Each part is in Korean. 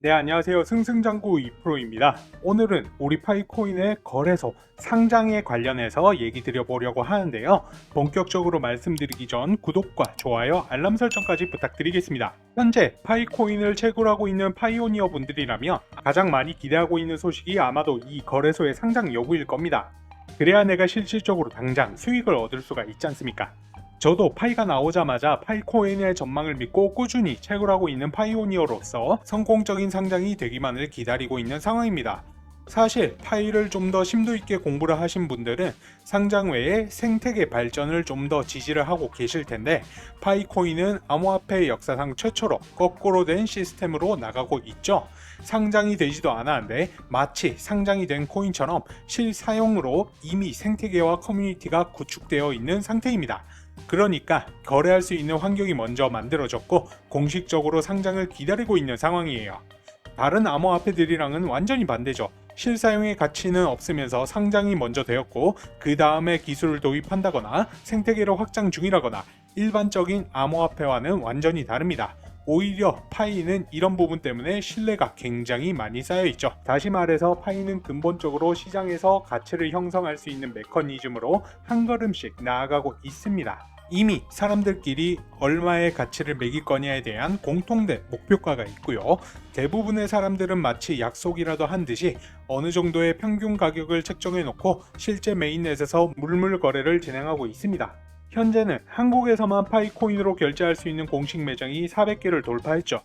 네, 안녕하세요. 승승장구 2프로입니다. 오늘은 우리 파이코인의 거래소 상장에 관련해서 얘기 드려보려고 하는데요. 본격적으로 말씀드리기 전 구독과 좋아요, 알람 설정까지 부탁드리겠습니다. 현재 파이코인을 채굴하고 있는 파이오니어 분들이라면 가장 많이 기대하고 있는 소식이 아마도 이 거래소의 상장 여부일 겁니다. 그래야 내가 실질적으로 당장 수익을 얻을 수가 있지 않습니까? 저도 파이가 나오자마자 파이코인의 전망을 믿고 꾸준히 채굴하고 있는 파이오니어로서 성공적인 상장이 되기만을 기다리고 있는 상황입니다. 사실 파이를 좀 더 심도 있게 공부를 하신 분들은 상장 외에 생태계 발전을 좀 더 지지를 하고 계실 텐데, 파이코인은 암호화폐 역사상 최초로 거꾸로 된 시스템으로 나가고 있죠. 상장이 되지도 않았는데 마치 상장이 된 코인처럼 실사용으로 이미 생태계와 커뮤니티가 구축되어 있는 상태입니다. 그러니까 거래할 수 있는 환경이 먼저 만들어졌고 공식적으로 상장을 기다리고 있는 상황이에요. 다른 암호화폐들이랑은 완전히 반대죠. 실사용의 가치는 없으면서 상장이 먼저 되었고 그 다음에 기술을 도입한다거나 생태계를 확장 중이라거나 일반적인 암호화폐와는 완전히 다릅니다. 오히려 파이는 이런 부분 때문에 신뢰가 굉장히 많이 쌓여 있죠. 다시 말해서 파이는 근본적으로 시장에서 가치를 형성할 수 있는 메커니즘으로 한 걸음씩 나아가고 있습니다. 이미 사람들끼리 얼마의 가치를 매길 거냐에 대한 공통된 목표가가 있고요. 대부분의 사람들은 마치 약속이라도 한 듯이 어느 정도의 평균 가격을 책정해 놓고 실제 메인넷에서 물물 거래를 진행하고 있습니다. 현재는 한국에서만 파이코인으로 결제할 수 있는 공식 매장이 400개를 돌파했죠.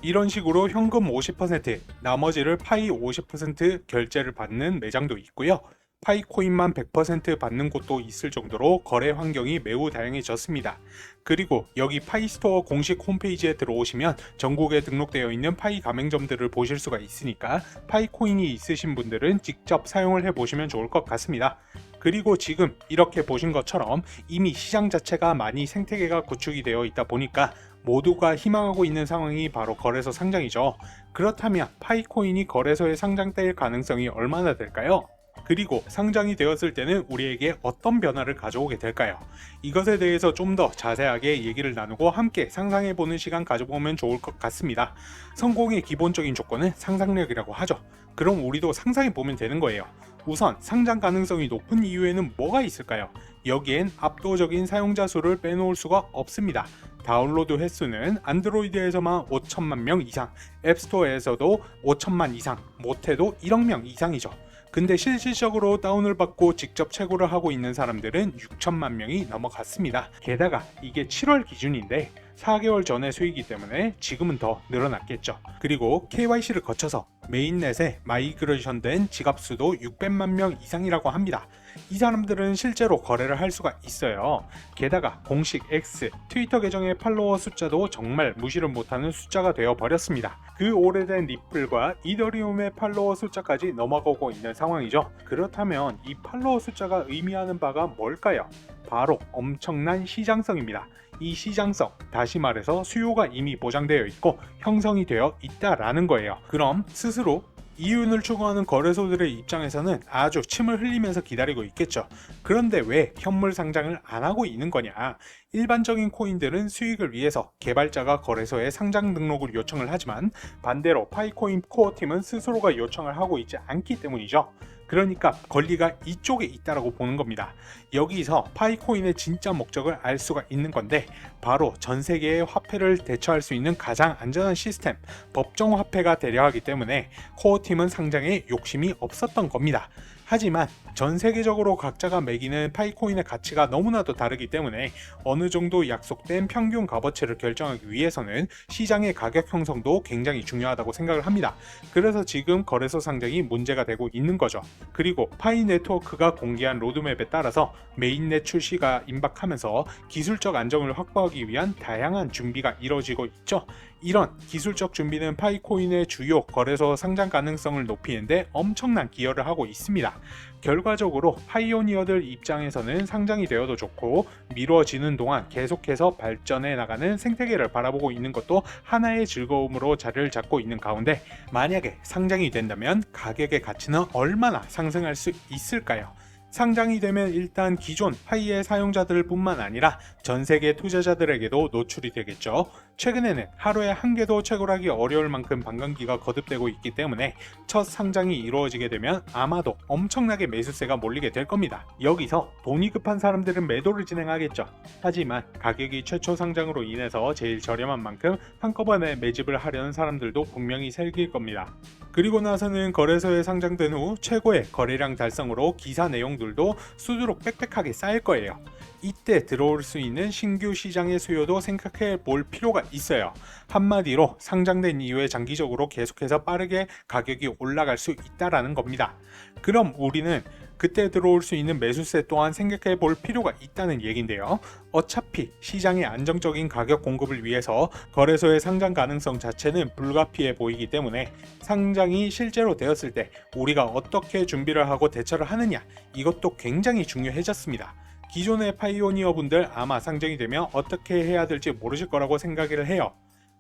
이런 식으로 현금 50%, 나머지를 파이 50% 결제를 받는 매장도 있고요. 파이코인만 100% 받는 곳도 있을 정도로 거래 환경이 매우 다양해졌습니다. 그리고 여기 파이스토어 공식 홈페이지에 들어오시면 전국에 등록되어 있는 파이 가맹점들을 보실 수가 있으니까 파이코인이 있으신 분들은 직접 사용을 해보시면 좋을 것 같습니다. 그리고 지금 이렇게 보신 것처럼 이미 시장 자체가 많이 생태계가 구축이 되어 있다 보니까 모두가 희망하고 있는 상황이 바로 거래소 상장이죠. 그렇다면 파이코인이 거래소에 상장될 가능성이 얼마나 될까요? 그리고 상장이 되었을 때는 우리에게 어떤 변화를 가져오게 될까요? 이것에 대해서 좀 더 자세하게 얘기를 나누고 함께 상상해보는 시간 가져보면 좋을 것 같습니다. 성공의 기본적인 조건은 상상력이라고 하죠. 그럼 우리도 상상해보면 되는 거예요. 우선 상장 가능성이 높은 이유에는 뭐가 있을까요? 여기엔 압도적인 사용자 수를 빼놓을 수가 없습니다. 다운로드 횟수는 안드로이드에서만 5천만 명 이상, 앱스토어에서도 5천만 이상, 못해도 1억 명 이상이죠. 근데 실질적으로 다운을 받고 직접 채굴을 하고 있는 사람들은 6천만 명이 넘어갔습니다. 게다가 이게 7월 기준인데 4개월 전의 수익이기 때문에 지금은 더 늘어났겠죠. 그리고 KYC를 거쳐서 메인넷에 마이그레이션된 지갑수도 600만 명 이상이라고 합니다. 이 사람들은 실제로 거래를 할 수가 있어요. 게다가 공식 X, 트위터 계정의 팔로워 숫자도 정말 무시를 못하는 숫자가 되어 버렸습니다. 그 오래된 리플과 이더리움의 팔로워 숫자까지 넘어가고 있는 상황이죠. 그렇다면 이 팔로워 숫자가 의미하는 바가 뭘까요? 바로 엄청난 시장성입니다. 이 시장성, 다시 말해서 수요가 이미 보장되어 있고 형성이 되어 있다라는 거예요. 그럼 스스로 이윤을 추구하는 거래소들의 입장에서는 아주 침을 흘리면서 기다리고 있겠죠. 그런데 왜 현물 상장을 안 하고 있는 거냐? 일반적인 코인들은 수익을 위해서 개발자가 거래소에 상장 등록을 요청을 하지만 반대로 파이코인 코어팀은 스스로가 요청을 하고 있지 않기 때문이죠. 그러니까 권리가 이쪽에 있다라고 보는 겁니다. 여기서 파이코인의 진짜 목적을 알 수가 있는 건데, 바로 전 세계의 화폐를 대처할 수 있는 가장 안전한 시스템, 법정 화폐가 되려 하기 때문에 코어팀은 상장에 욕심이 없었던 겁니다. 하지만 전 세계적으로 각자가 매기는 파이코인의 가치가 너무나도 다르기 때문에 어느 정도 약속된 평균 값어치를 결정하기 위해서는 시장의 가격 형성도 굉장히 중요하다고 생각을 합니다. 그래서 지금 거래소 상장이 문제가 되고 있는 거죠. 그리고 파이 네트워크가 공개한 로드맵에 따라서 메인넷 출시가 임박하면서 기술적 안정을 확보하기 위한 다양한 준비가 이뤄지고 있죠. 이런 기술적 준비는 파이코인의 주요 거래소 상장 가능성을 높이는데 엄청난 기여를 하고 있습니다. 결과적으로 파이오니어들 입장에서는 상장이 되어도 좋고 미뤄지는 동안 계속해서 발전해 나가는 생태계를 바라보고 있는 것도 하나의 즐거움으로 자리를 잡고 있는 가운데, 만약에 상장이 된다면 가격의 가치는 얼마나 상승할 수 있을까요? 상장이 되면 일단 기존 파이의 사용자들 뿐만 아니라 전 세계 투자자들에게도 노출이 되겠죠. 최근에는 하루에 한 개도 채굴하기 어려울 만큼 반감기가 거듭되고 있기 때문에 첫 상장이 이루어지게 되면 아마도 엄청나게 매수세가 몰리게 될 겁니다. 여기서 돈이 급한 사람들은 매도를 진행하겠죠. 하지만 가격이 최초 상장으로 인해서 제일 저렴한 만큼 한꺼번에 매집을 하려는 사람들도 분명히 생길 겁니다. 그리고 나서는 거래소에 상장된 후 최고의 거래량 달성으로 기사 내용들도 수두룩 빽빽하게 쌓일 거예요. 이때 들어올 수 있는 신규 시장의 수요도 생각해 볼 필요가 있어요. 한마디로 상장된 이후에 장기적으로 계속해서 빠르게 가격이 올라갈 수 있다라는 겁니다. 그럼 우리는 그때 들어올 수 있는 매수세 또한 생각해 볼 필요가 있다는 얘긴데요. 어차피 시장의 안정적인 가격 공급을 위해서 거래소의 상장 가능성 자체는 불가피해 보이기 때문에 상장이 실제로 되었을 때 우리가 어떻게 준비를 하고 대처를 하느냐, 이것도 굉장히 중요해졌습니다. 기존의 파이오니어 분들 아마 상장이 되면 어떻게 해야 될지 모르실 거라고 생각을 해요.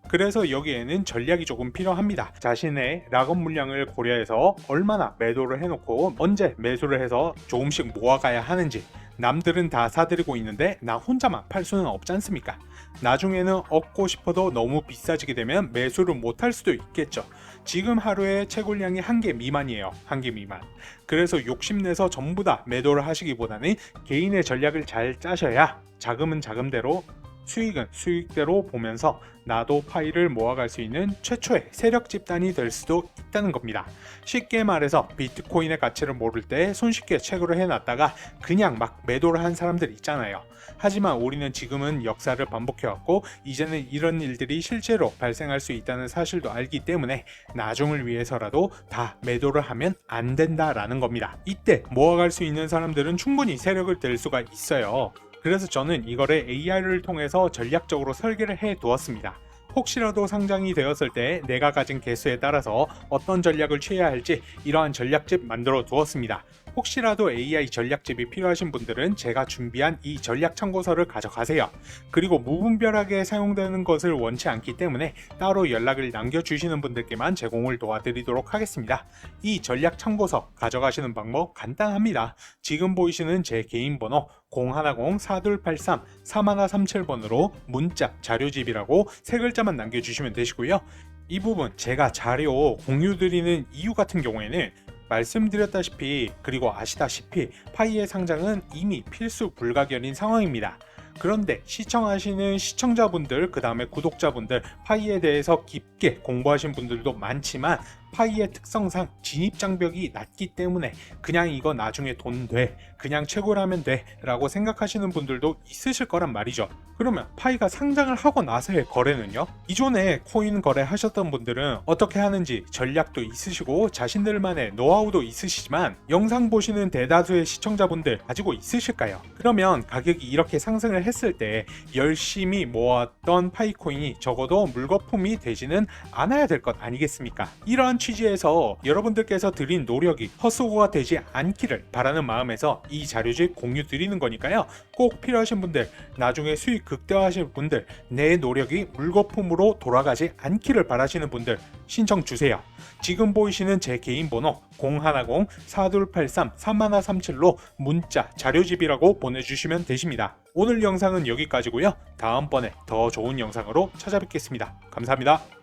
그래서 여기에는 전략이 조금 필요합니다. 자신의 락업 물량을 고려해서 얼마나 매도를 해놓고 언제 매수를 해서 조금씩 모아가야 하는지, 남들은 다 사들이고 있는데 나 혼자만 팔 수는 없지 않습니까? 나중에는 얻고 싶어도 너무 비싸지게 되면 매수를 못할 수도 있겠죠. 지금 하루에 채굴량이 1개 미만이에요. 1개 미만. 그래서 욕심내서 전부 다 매도를 하시기보다는 개인의 전략을 잘 짜셔야 자금은 자금대로, 수익은 수익대로 보면서 나도 파이를 모아갈 수 있는 최초의 세력 집단이 될 수도 있다는 겁니다. 쉽게 말해서 비트코인의 가치를 모를 때 손쉽게 채굴을 해놨다가 그냥 막 매도를 한 사람들 있잖아요. 하지만 우리는 지금은 역사를 반복해왔고 이제는 이런 일들이 실제로 발생할 수 있다는 사실도 알기 때문에 나중을 위해서라도 다 매도를 하면 안 된다라는 겁니다. 이때 모아갈 수 있는 사람들은 충분히 세력을 들 수가 있어요. 그래서 저는 이거를 AI를 통해서 전략적으로 설계를 해 두었습니다. 혹시라도 상장이 되었을 때 내가 가진 개수에 따라서 어떤 전략을 취해야 할지 이러한 전략집 만들어 두었습니다. 혹시라도 AI 전략집이 필요하신 분들은 제가 준비한 이 전략 참고서를 가져가세요. 그리고 무분별하게 사용되는 것을 원치 않기 때문에 따로 연락을 남겨주시는 분들께만 제공을 도와드리도록 하겠습니다. 이 전략 참고서 가져가시는 방법 간단합니다. 지금 보이시는 제 개인 번호 010-4283-3137번으로 문자 자료집이라고 세 글자만 남겨주시면 되시고요. 이 부분 제가 자료 공유드리는 이유 같은 경우에는 말씀드렸다시피 그리고 아시다시피 파이의 상장은 이미 필수 불가결인 상황입니다. 그런데 시청하시는 시청자분들, 그 다음에 구독자분들, 파이에 대해서 깊게 공부하신 분들도 많지만 파이의 특성상 진입장벽이 낮기 때문에 그냥 이거 나중에 돈 돼, 그냥 채굴하면 돼 라고 생각하시는 분들도 있으실 거란 말이죠. 그러면 파이가 상장을 하고 나서의 거래는요? 기존에 코인 거래하셨던 분들은 어떻게 하는지 전략도 있으시고 자신들만의 노하우도 있으시지만 영상 보시는 대다수의 시청자분들 가지고 있으실까요? 그러면 가격이 이렇게 상승을 했을 때 열심히 모았던 파이코인이 적어도 물거품이 되지는 않아야 될 것 아니겠습니까? 이러한 취지에서 여러분들께서 드린 노력이 헛수고가 되지 않기를 바라는 마음에서 이 자료집 공유 드리는 거니까요. 꼭 필요하신 분들, 나중에 수익 극대화하실 분들, 내 노력이 물거품으로 돌아가지 않기를 바라시는 분들 신청 주세요. 지금 보이시는 제 개인 번호 010-4283-3137로 문자 자료집이라고 보내주시면 되십니다. 오늘 영상은 여기까지고요. 다음번에 더 좋은 영상으로 찾아뵙겠습니다. 감사합니다.